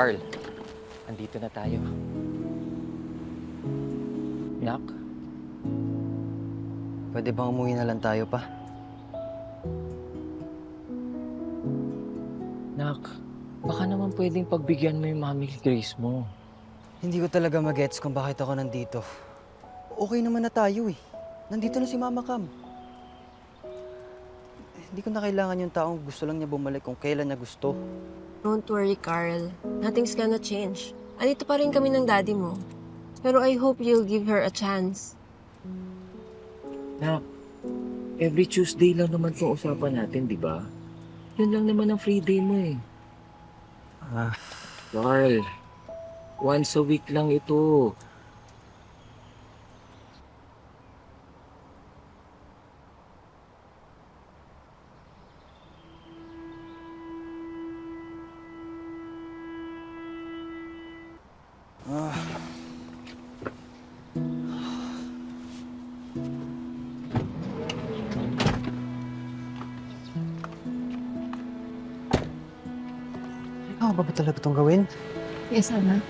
Carl, andito na tayo. Nak, Pwede bang umuwi na lang tayo pa? Nak, baka naman pwedeng pagbigyan mo yung mami Grace mo. Hindi ko talaga magets kung bakit ako nandito. Okay naman na tayo eh. Nandito na si Mama Cam. Hindi ko na kailangan yung taong gusto lang niya bumalik kung kailan niya gusto. Don't worry, Carl. Nothing's gonna change. Andito pa rin kami ng daddy mo. Pero I hope you'll give her a chance. Nak, every Tuesday lang naman itong usapan natin, di ba? Yun lang naman ang free day mo eh. Ah, Carl, once a week lang ito. ikaw ba talaga itong gawin? Yes, Ana.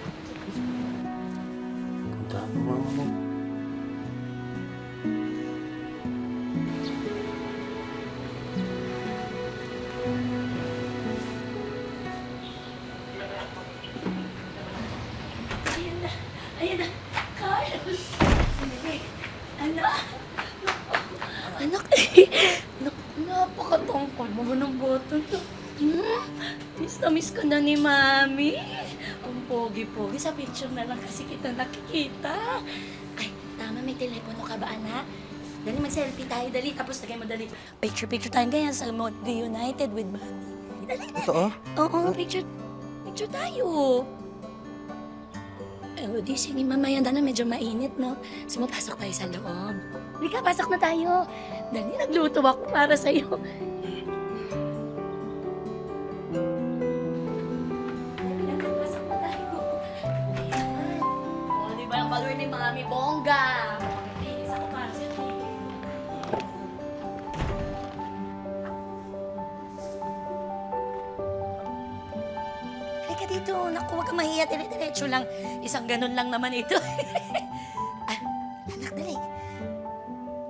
Ayan na. Ayan na. Carl. Sandali. Anak. Anak eh. Napakatungkol mo ng bata to. Miss na miss ko na ni Mami. Ang pogi-pogi. Sa picture na lang kasi kita nakikita. Ay, tama. May telepono ka ba, anak? Dali, mag-selfie tayo. Dali. Tapos lagay mo dali. Picture tayo. Ganyan sa reunited with Mami. Dali. Totoo? Oo, picture. Picture tayo. Oh, di sige, mamaya na medyo mainit, no? So, mapasok tayo sa loob. Halika, pasok na tayo. Dali, nagluto ako para sa'yo. Dali, pasok na tayo. Ayan. Oh, di ba yung color ni Mami? Bongga! Makikinis ako para sa'yo. Halika dito. Naku, huwag ka mahiya. Dire-diretso lang. Isang ganun lang naman ito. Ah, anak, dali.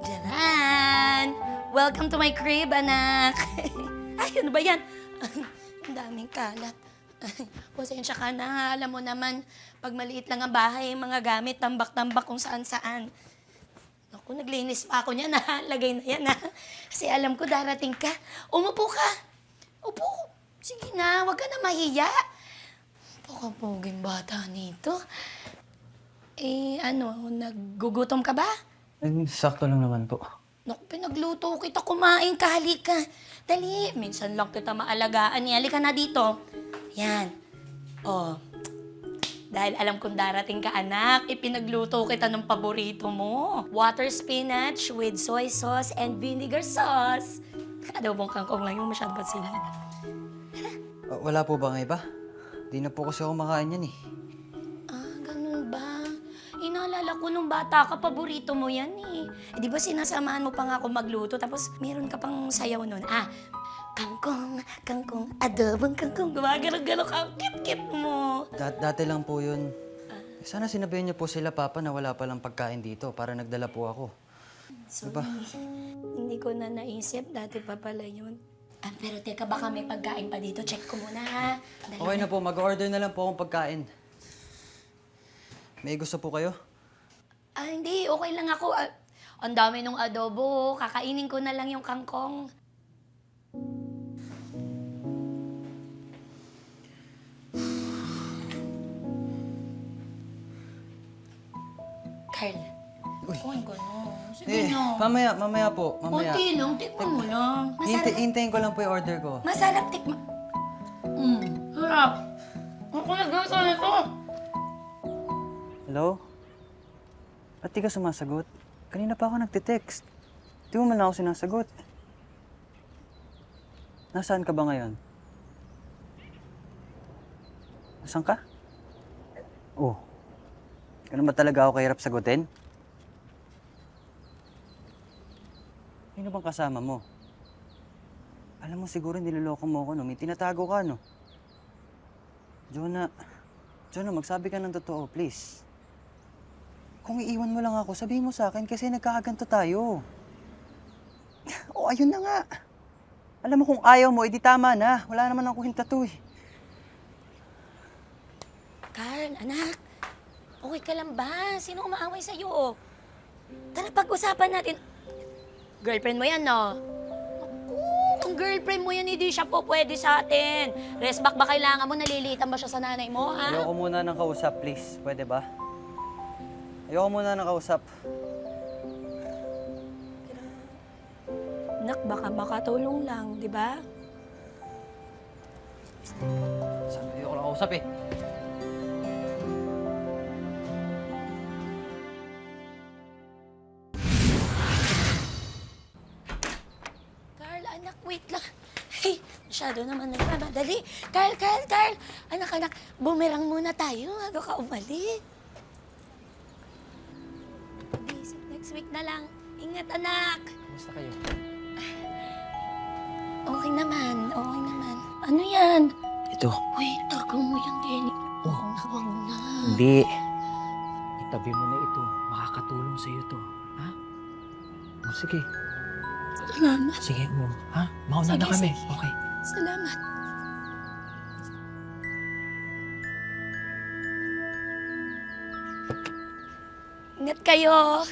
Diyan. Welcome to my crib, anak. Ay, ano ba yan? Ang daming kalat. Pasensya ka na. Alam mo naman, pag maliit lang ang bahay, mga gamit, tambak-tambak kung saan-saan. Naku, naglinis pa ako niyan, ha? Lagay na yan, ha? Kasi alam ko darating ka. Umupo ka. Upo. Sige na, huwag ka na mahiya. Pakapuging bata nito. Eh, ano, naggugutom ka ba? Sakto lang naman po. Naku, pinagluto kita, kumain ka, halika. Dali, minsan lang kita maalagaan. Halika na dito. Yan. Oh, dahil alam kong darating ka, anak, ipinagluto kita ng paborito mo. Water spinach with soy sauce and vinegar sauce. Adobong kangkong lang yung masyadong sila. Wala po ba nga iba? Di na po kasi ako makain yan eh. Ah, ganun ba? Inaalala ko nung bata ka, paborito mo yan eh. Di ba sinasamahan mo pa nga ako magluto, tapos meron ka pang sayaw nun. Ah, kangkong, adobong kangkong, gumagalaw-galaw ka, ang kit-kit mo. Dati lang po yun. Sana sinabihan niyo po sila, Papa, na wala palang pagkain dito para nagdala po ako. Sorry, Diba? hindi ko na naisip, dati pa pala yun. Ah, pero teka, baka may pagkain pa dito. Check ko muna, ha? Dali Okay na po, mag-order na lang po akong pagkain. May gusto po kayo? Ah, hindi. Okay lang ako. Ah, ang dami nung adobo. Kakainin ko na lang yung kangkong. Carl, Uy. kuhin ko na. Sige na. Mamaya po, mamaya. Kunti lang, tikman mo lang. Masarap. Hintayin ko lang po yung order ko. Masarap tikman. Sarap. Ako nagluto nito. Hello? Ba't di ka sumasagot? Kanina pa ako nagte-text. Di mo man lang ako sinasagot. Nasaan ka ba ngayon? Nasaan ka? Oh. Ganun ba talaga ako kahirap sagutin? Sino bang kasama mo? Alam mo siguro niloloko mo ako, no? May tinatago ka, no? Jonah, magsabi ka ng totoo, please. Kung iiwan mo lang ako, sabihin mo sa akin kasi nagkakaganto tayo. O, ayun na nga. Alam mo kung ayaw mo, edi tama na. Wala naman akong hinta to eh. Carl, anak. Okay ka lang ba? Sino umaaway sa'yo? Tara, pag-usapan natin. Girlfriend mo yan, no? Naku, ang girlfriend mo yan, hindi siya po pwede sa atin. Rest back ba kailangan mo? Nalilitan ba siya sa nanay mo, ha? Ayoko muna ng kausap, please. Pwede ba? Ayoko muna ng kausap. Nak, baka makatulong lang, di ba? Sabi, ayoko lang kausap eh. Carl, anak, wait lang. Hey, masyado naman nagmamadali. Carl! Anak, bumerang muna tayo bago ka umali. Visit next week na lang. Ingat, anak. Kumusta kayo? Okay naman. Ano yan? Ito. Uy, tagaw mo yan, Denny. Oh. Huwag na. Hindi. Itabi mo na ito. Makakatulong sa'yo to. Ha? O, sige. Salamat. Sige mo. Ha? Mauna na Sige, kami. sige. Okay. Salamat. Ingat kayo.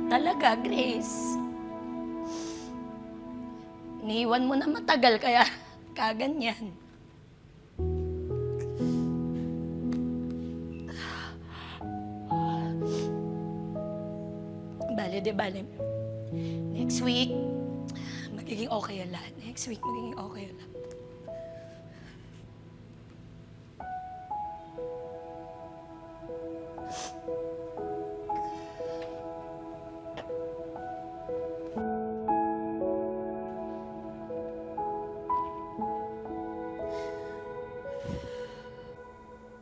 Talaga, Grace. Iniwan mo na matagal kaya kaganyan. Bale. Next week, magiging okay ang lahat. Next week, magiging okay ang lahat.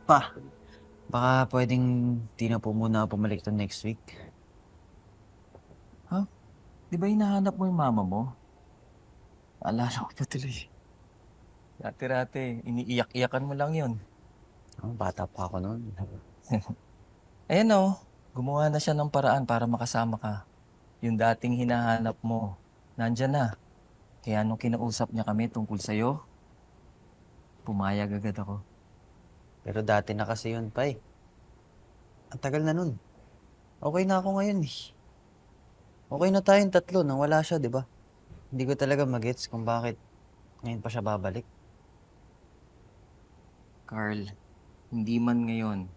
Pa, baka pwedeng di na po muna pumalik to next week. Di ba hinahanap mo yung mama mo? Alala ko pa tuloy. Dati-dati, iniiyak-iyakan mo lang yun. Oh, bata pa ako noon. Ayan o, gumawa na siya ng paraan para makasama ka. Yung dating hinahanap mo, nandyan na. Kaya nung kinausap niya kami tungkol sa'yo, pumayag agad ako. Pero dati na kasi yun, pa eh. Ang tagal na nun. Okay na ako ngayon eh. Okay na tayong tatlo nang wala siya, di ba? Hindi ko talaga magets kung bakit ngayon pa siya babalik. Carl, hindi man ngayon,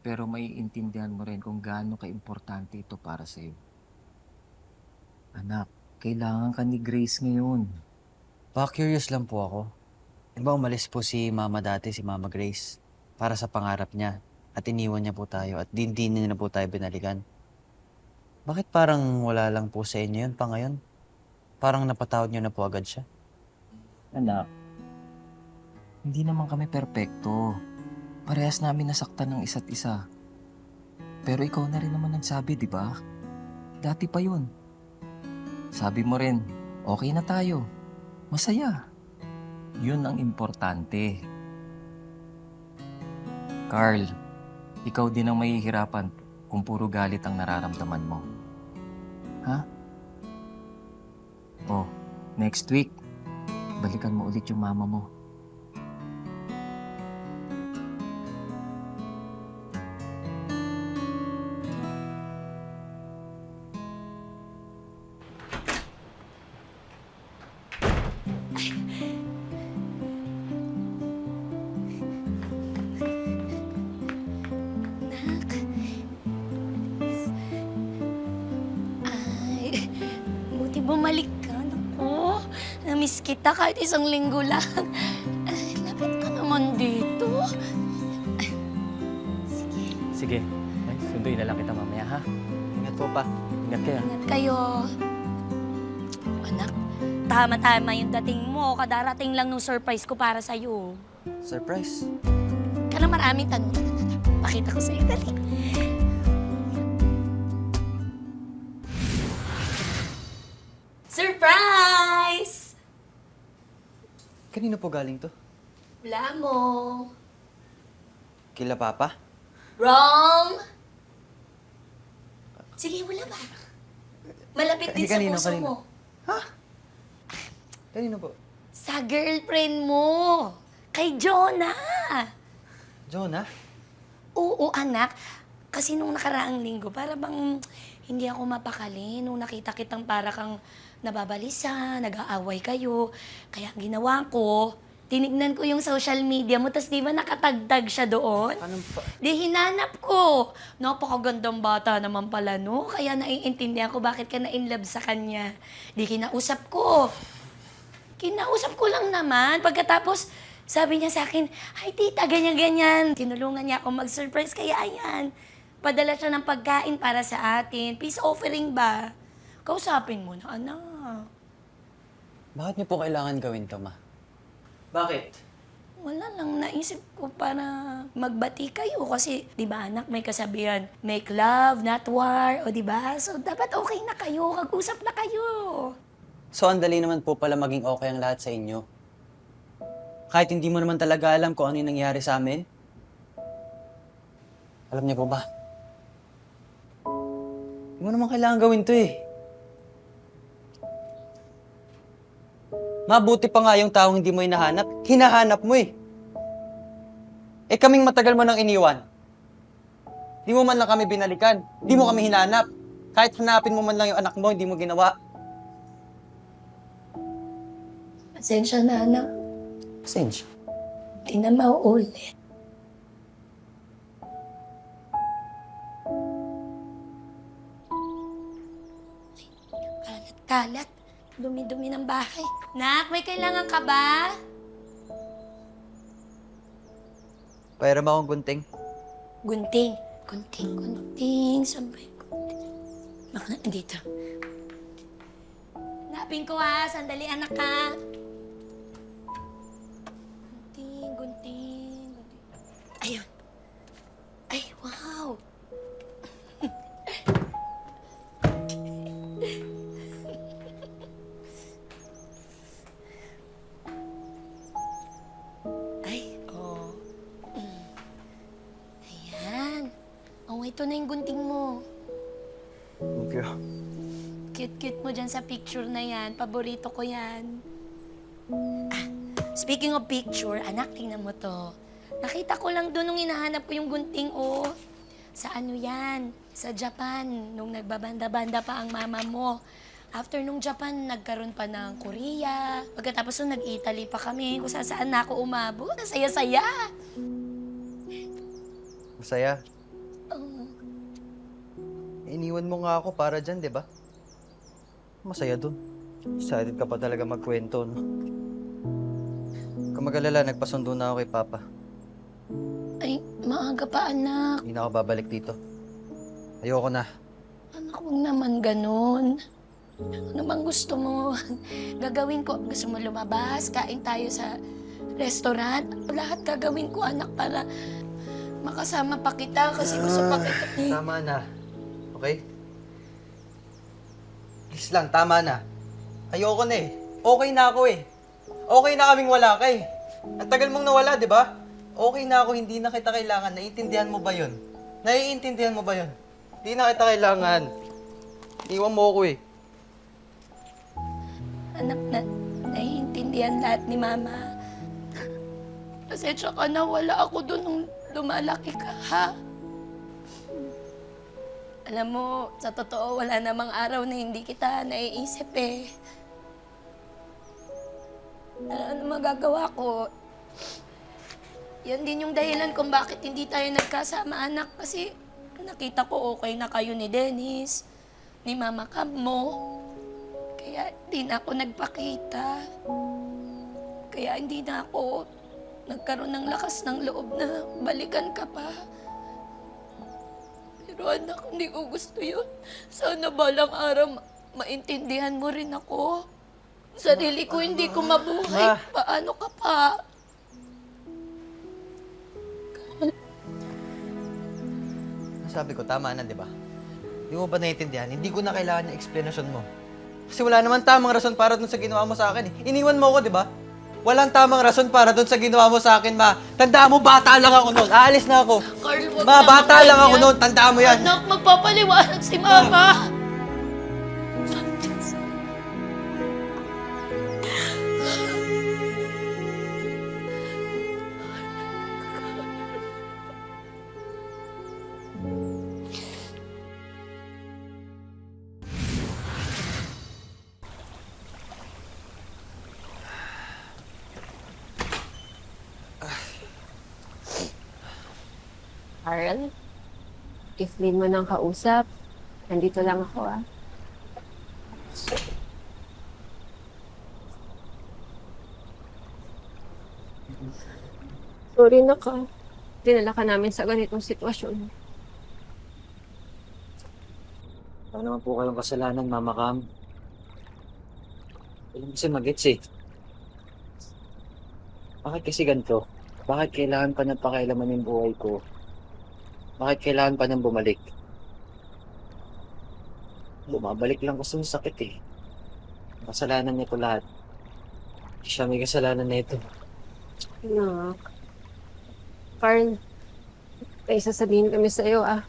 pero maiintindihan mo rin kung gaano ka-importante ito para sa'yo. Anak, kailangan ka ni Grace ngayon. Baka curious lang po ako. Di ba umalis po si Mama dati, si Mama Grace, para sa pangarap niya at iniwan niya po tayo at di niya na po tayo binalikan. Bakit parang wala lang po sa inyo yun pa ngayon? Parang napatawad niyo na po agad siya. Anak, hindi naman kami perpekto. Parehas namin nasaktan ng isa't isa. Pero ikaw na rin naman nagsabi, di ba? Dati pa yun. Sabi mo rin, okay na tayo. Masaya. Yun ang importante. Carl, ikaw din ang mahihirapan kung puro galit ang nararamdaman mo. Ha? Oh, next week, balikan mo ulit yung mama mo. Ay, buti bumalik ka. Naku, namiss kita kahit isang linggo lang. Ay, lapit ka naman dito. Ay, sige. Sige. Ay, sunduin na lang kita mamaya, ha? Ingat po pa. Ingat ka. Ingat kayo. Anak, tama-tama yung dating mo. Kadarating lang nung surprise ko para sa'yo. Surprise. Kaya maraming tanong. Pakita ko sa'yo. Dali. Surprise! Kanino po galing to? Wala mo. Kila Papa? Wrong! Sige, wala ba? Malapit din sa Kanino, puso kanino? mo. Kanino po? Sa girlfriend mo. Kay Jonah. Jonah? Oo, anak. Kasi nung nakaraang linggo, para bang hindi ako mapakali. Nung nakita kitang para kang nababalisa, nag-aaway kayo. Kaya ang ginawa ko, tinignan ko yung social media mo, tas di ba nakatagtag siya doon? Anong pa? Di hinanap ko. Napakagandang bata naman pala, no? Kaya naiintindihan ko bakit ka na-inlove sa kanya. Di kinausap ko. Kinausap ko lang naman. Pagkatapos, sabi niya sa akin, ay tita, ganyan-ganyan. Tinulungan niya ako mag-surprise, kaya ayan. Padala siya ng pagkain para sa atin. Peace offering ba? Kausapin mo na, anak. Bakit niyo po kailangan gawin to, Ma? Bakit? Wala lang, naisip ko para magbati kayo. Kasi, di ba anak, may kasabihan, make love, not war, o di ba? So, dapat okay na kayo, kag-usap na kayo. So, ang dali naman po pala maging okay ang lahat sa inyo. Kahit hindi mo naman talaga alam kung ano yung nangyari sa amin. Alam niyo po ba? Hindi mo naman kailangan gawin to eh. Mabuti pa nga yung taong hindi mo hinahanap. Hinahanap mo eh. Eh kaming matagal mo nang iniwan. Di mo man lang kami binalikan. Di mo kami hinanap. Kahit hanapin mo man lang yung anak mo, hindi mo ginawa. Pasensya na, anak. Pasensya. Di na mauulit. Kalat-kalat. Dumi-dumi ng bahay. Nak, may kailangan ka ba? Pairam akong gunting. Gunting. Gunting, gunting. Saan ba yung gunting? Baka dito. Hanapin ko ha. Sandali, anak ka. Gunting, gunting, gunting. Ayun. Ay, wow. Ay, oh. Ayan. Oh, ito na yung gunting mo. Thank you. Cute-cute mo dyan sa picture na yan. Paborito ko yan. Ah, speaking of picture, anak, tingnan mo to. Nakita ko lang doon nung hinahanap ko yung gunting, oh. Sa ano yan? Sa Japan, nung nagbabanda-banda pa ang mama mo. After nung Japan, nagkaroon pa ng Korea. Pagkatapos nung nag-Italy pa kami, kung saan na ako umabot. Saya-saya. Masaya. Oh. Iniwan mo nga ako para dyan, di ba? Masaya dun. Excited ka pa talaga magkwento, no? Kung mag-alala, nagpasundo na ako kay Papa. Ay, maaga pa, anak. Hindi na ako babalik dito. Ayoko na. Anak, huwag naman ganun. Ano bang gusto mo? Gagawin ko. Gusto mo lumabas? Kain tayo sa restaurant? Lahat gagawin ko, anak, para makasama pa kita kasi gusto pa kita. Tama na. Okay? Please lang, tama na. Ayoko na eh. Okay na ako eh. Okay na kaming wala ka eh. Ang tagal mong nawala, di ba? Okay na ako, hindi na kita kailangan. Naiintindihan mo ba yun? Naiintindihan mo ba yun? Hindi na kita kailangan. Iwan mo ako eh. Anak, naiintindihan lahat ni Mama. Pasensya ka na, wala ako doon nung lumalaki ka, ha? Alam mo, sa totoo, wala namang araw na hindi kita naiisip eh. Ano magagawa ko? Yan din yung dahilan kung bakit hindi tayo nagkasama, anak. Kasi nakita ko okay na kayo ni Dennis, ni Mama Cam mo. Kaya hindi na ako nagpakita. Kaya hindi na ako nagkaroon ng lakas ng loob na balikan ka pa. Pero anak, hindi ko gusto yun. Sana balang araw maintindihan mo rin ako. Sarili ko hindi ko mabuhay. Ma. Paano ka pa? Sabi ko, tama na, di ba? Hindi mo ba naiintindihan? Hindi ko na kailangan yung explanation mo. Kasi wala naman tamang rason para dun sa ginawa mo sa akin eh. Iniwan mo ako, di ba? Walang tamang rason para dun sa ginawa mo sa akin, ma. Tandaan mo, bata lang ako noon. Aalis na ako. Carl, wag Ma, naman bata lang ako ganyan. noon. Tandaan mo yan. Anak, magpapaliwanag si Mama. Carl, if need mo ng kausap, nandito lang ako ah. Sorry na ka. Dinala ka namin sa ganitong sitwasyon. Ano naman po kayong kasalanan, Mama Cam? Alam kasi magets eh. Bakit kasi ganito? Bakit kailangan pa niyang pakialaman yung buhay ko? Bakit kailangan pa niyang bumalik? Bumabalik lang kasi yung sakit eh. Kasalanan niya ito lahat. Siya may kasalanan na ito. Anak. Carl, may sasabihin kami sa'yo ah.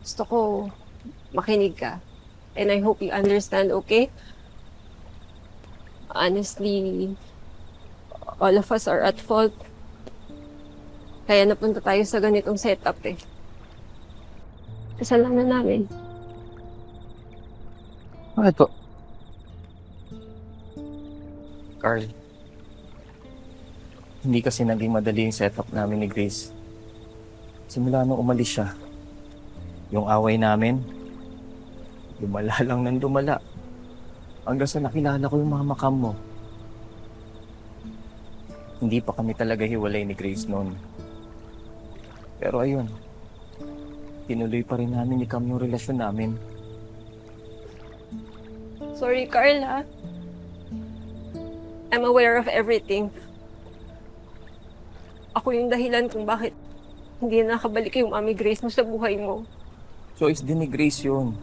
Gusto ko makinig ka. And I hope you understand, okay? Honestly, all of us are at fault. Kaya napunta tayo sa ganitong setup eh. Kasalanan namin. Bakit po? Carl, hindi kasi naging madali yung setup namin ni Grace. Simula nung umalis siya, yung away namin, lumala lang ng lumala. Hanggang sa nakilala ko yung mga makam mo. Hindi pa kami talaga hiwalay ni Grace noon. Pero ayun, tinuloy pa rin namin ni Cam yung relasyon namin. Sorry, Carl ah. I'm aware of everything. Ako yung dahilan kung bakit hindi na nakabalik yung Mami Grace mo sa buhay mo. Choice din ni Grace yun.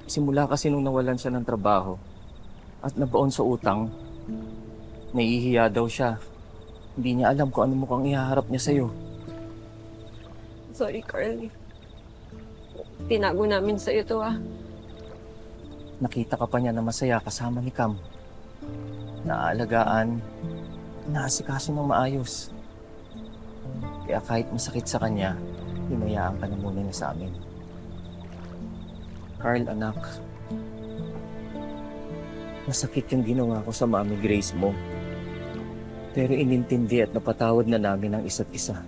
Simula kasi nung nawalan siya ng trabaho at nabaon sa utang, naiihiya daw siya. Hindi niya alam kung ano mukhang ihaharap niya sa'yo. Sorry, Carl. Tinago namin sa'yo to ah. Nakita ka pa niya na masaya kasama ni Cam. Naaalagaan, naasikaso ng maayos. Kaya kahit masakit sa kanya, hinayaan ka na muna niya sa amin. Carl, anak. Masakit yung ginawa ko sa Mami Grace mo. Pero inintindi at napatawad na namin ang isa't isa.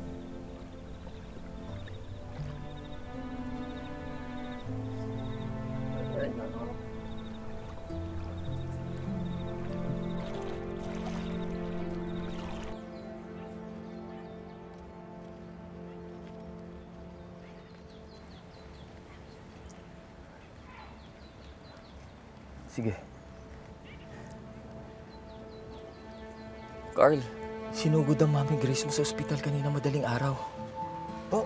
Sige. Carl, sinugod ang Mami Grace mo sa ospital kanina madaling araw. Po?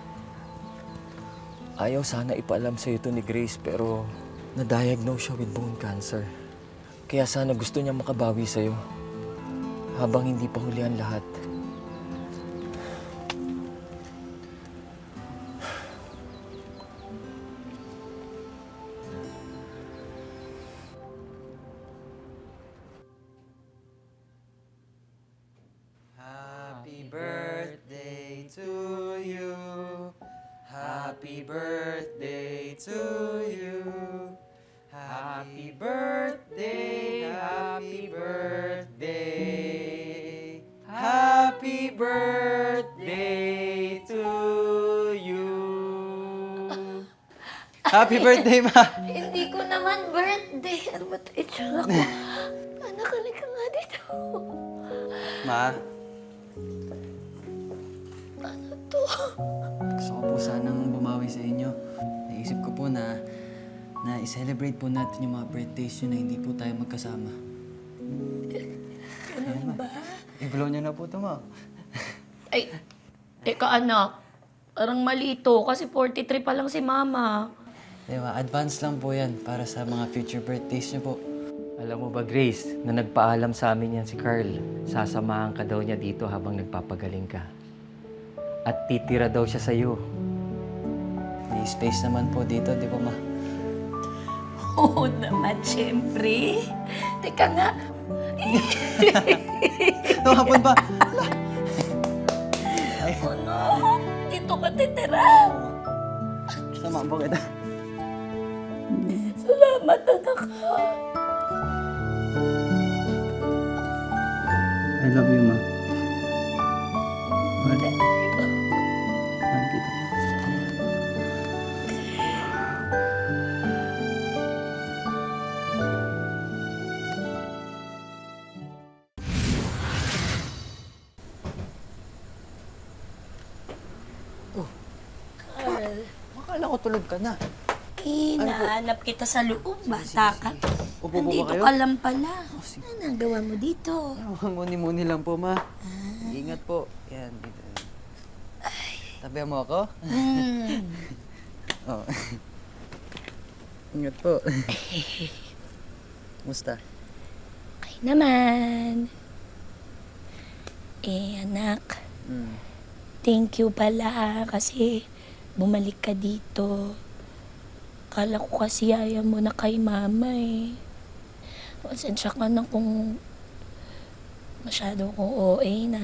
Ayaw sana ipaalam sa'yo ito ni Grace pero na-diagnose siya with bone cancer. Kaya sana gusto niya makabawi sa'yo habang hindi pa huli ang lahat. Happy birthday to you. Happy birthday to you. Happy birthday, happy birthday. Happy birthday to you. Happy birthday, ma. Hindi ko naman birthday. Ano ba ito itsura ko? Anak, halika nga dito. Ma, Ano to? gusto ko po sanang bumawi sa inyo. naisip ko po na i-celebrate po natin yung mga birthdays nyo na hindi po tayo magkasama. Ano ba? I-blow nyo na po ito, ma. Ay, teka anak. Parang mali ito kasi 43 pa lang si mama. Diba, advance lang po yan para sa mga future birthdays nyo po. Alam mo ba, Grace, na nagpaalam sa amin yan si Carl, sasamahan ka daw niya dito habang nagpapagaling ka. At titira daw siya sa'yo. May space naman po dito, di ba, ma? Oo naman, syempre. Teka nga. Tumapon pa! Ano? Dito ka titira. Sama po kita. Salamat, anak. I love you, ma. Mahal kita. Carl, Akala ko tulog ka na. hinahanap kita sa loob. Bata ka. Upo po ba Nandito kayo? ka lang pala. Ano nagawa mo dito? Muni-muni lang po, ma. Ingat po. Yan, dito. Tabihan mo ako? Oh. Ingat po. Musta? Okay naman. Anak. Thank you pala kasi bumalik ka dito. Kala ko kasi ayaw mo na kay mama eh. Pasensya ka na kung masyado kong OA na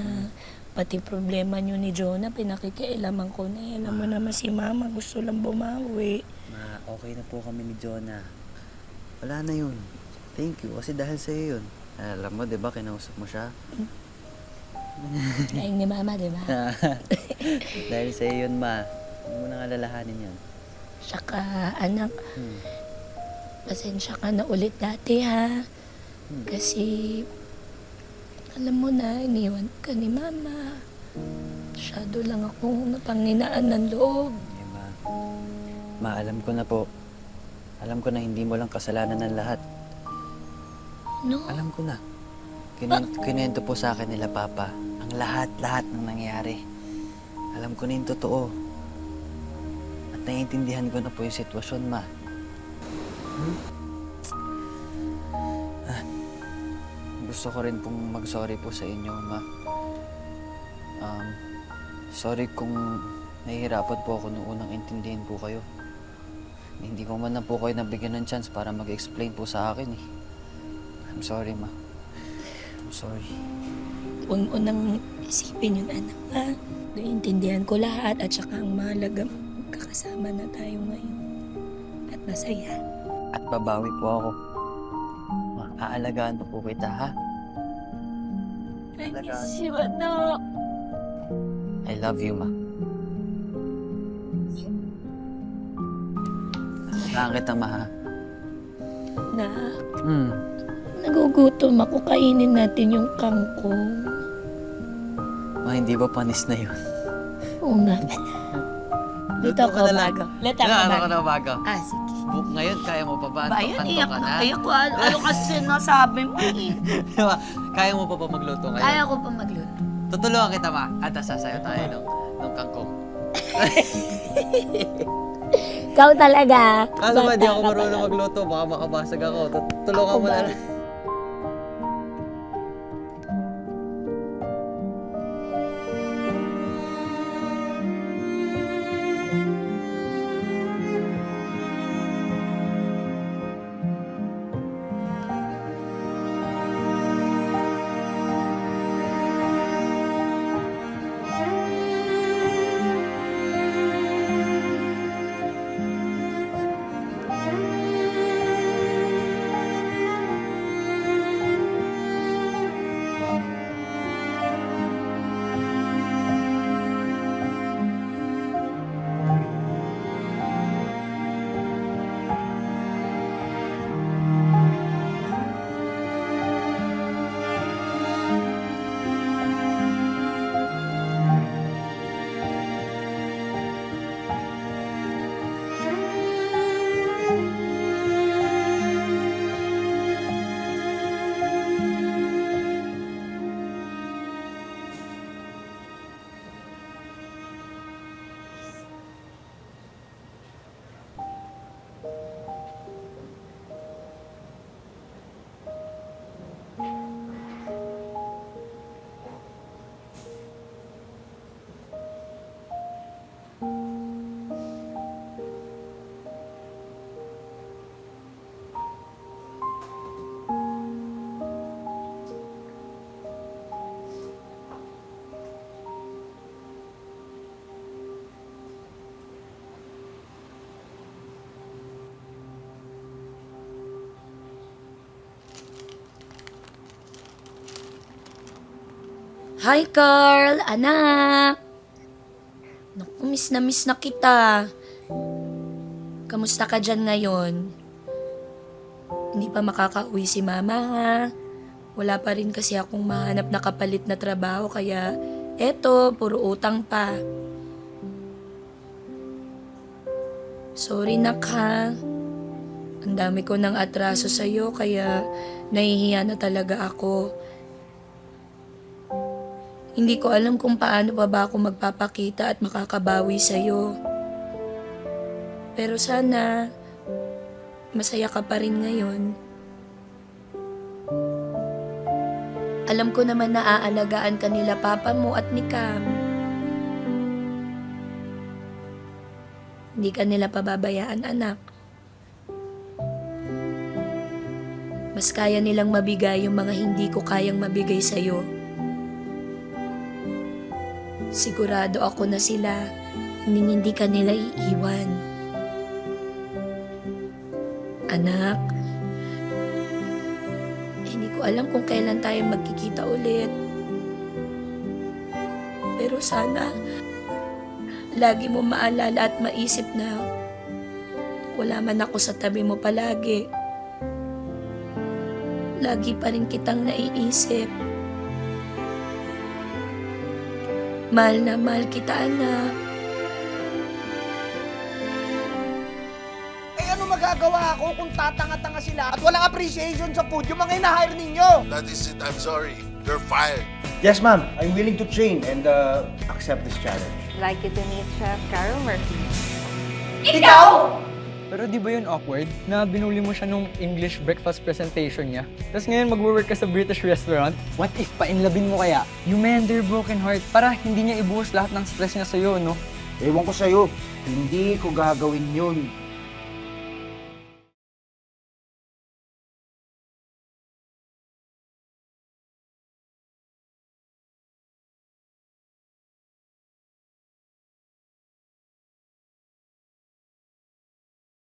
pati problema niyo ni Jonah, pinakikialaman ko na eh. Alam mo naman si mama, gusto lang bumawi. Ma, okay na po kami ni Jonah. Wala na yun. Thank you. Kasi dahil sa'yo yun. Alam mo, di ba, kinausap mo siya? Kain ni mama, di ba? Dahil sa'yo yun, ma. Huwag mo nang alalahanin yan. Saka, anak, pasensya ka na ulit dati ha. Kasi, alam mo na, iniwan ka ni mama. Masyado lang akong napanghinaan ng loob. Eh, ma. Ma, alam ko na po. Alam ko na hindi mo lang kasalanan ng lahat. No? Alam ko na. Kinuwento po sa akin nila, Papa, ang lahat-lahat ng nangyari. Alam ko na yung totoo. At naiintindihan ko na po yung sitwasyon, ma. Gusto ko rin pong mag-sorry po sa inyo, ma. Sorry kung nahihirapan po ako noong unang intindihin po kayo. Hindi ko man na po kayo nabigyan ng chance para mag-explain po sa akin eh. I'm sorry, ma. I'm sorry. Huwag mo nang isipin yun, anak ha. Naintindihan ko lahat at saka ang mahalaga, kakasama na tayo ngayon. At masaya. At babawi po ako. Ma, aalagaan po kita, ha? I miss you, anak. I love you, ma. Aalagaan kita, ma, ha? Na, nagugutom ako. Kainin natin yung kangkong. Ma, hindi ba panis na yun? Oo nga pala. Dito Luto ako ka na lang. bago. Lito ako Ano ka bago. na bago? Ah, sige. Ngayon, kaya mo pa ba? Ba, yan, Antok iyak ka na. na? Iyak ko. Ano kasi sinasabi mo eh. Diba? Kaya mo pa magluto ngayon? Kaya ko pa magluto. Tutulungan kita, ma. At sasayaw tayo nung kangkong. Ikaw talaga. Kaso ba, di Bata ako ka marunong pala. magluto. Baka makabasag ako. Tulungan Ako mo ba? na lang. Hi, Carl! Anak! Naku, miss na kita. Kamusta ka dyan ngayon? Hindi pa makakauwi si Mama, ha? Wala pa rin kasi akong mahanap na kapalit na trabaho, kaya eto, puro utang pa. Sorry, nak, ha? Ang dami ko ng atraso sa'yo, kaya nahihiya na talaga ako. Hindi ko alam kung paano pa ba ako magpapakita at makakabawi sa'yo. Pero sana, masaya ka pa rin ngayon. Alam ko naman na aalagaan ka nila papa mo at ni Cam. Hindi ka nila pababayaan, anak. Mas kaya nilang mabigay yung mga hindi ko kayang mabigay sa'yo. Sigurado ako na sila, hindi ka nila iiwan. Anak, hindi ko alam kung kailan tayo magkikita ulit. Pero sana, lagi mo maalala at maisip na wala man ako sa tabi mo palagi. Lagi pa rin kitang naiisip. Mahal na mahal kita, anak. Eh ano magagawa ako kung tatanga-tanga sila at walang appreciation sa food yung mga hina-hire ninyo? That is it. I'm sorry. You're fired. Yes, ma'am. I'm willing to train and accept this challenge. Like you to meet Chef Carol Murphy. Pero di ba yun awkward na binuli mo siya nung English breakfast presentation niya? Tapos ngayon mag-work ka sa British restaurant? What if painlabin mo kaya? You mend their broken heart para hindi niya ibuhos lahat ng stress niya sa'yo, no? Ewan ko sa'yo, hindi ko gagawin yun.